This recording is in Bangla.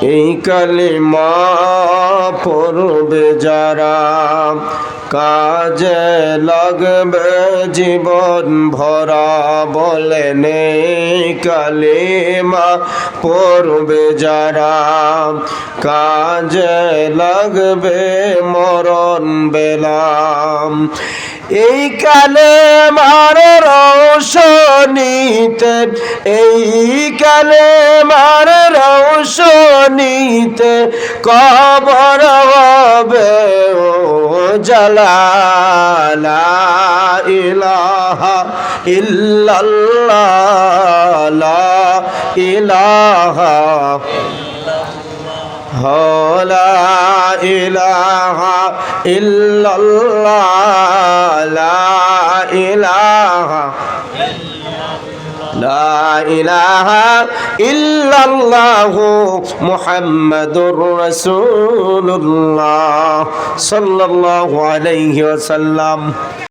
এই কালিমা পড়বে যারা কাজে লাগবে জীবন ভরা। বলেন এই কালিমা পড়বে যারা কাজে লাগবে মরণ বেলা। এই কালেমার রৌশনীতে, এই কালেমার রৌশনীতে কবর হবে ও জালা। লা ইলাহা ইল্লাল্লাহ, লা ইলাহা লা ইলাহা ইল্লাল্লাহ, লা ইলাহা লা ইলাহা ইল্লাল্লাহু মুহাম্মাদুর রাসূলুল্লাহ সাল্লাল্লাহু আলাইহি ওয়াসাল্লাম।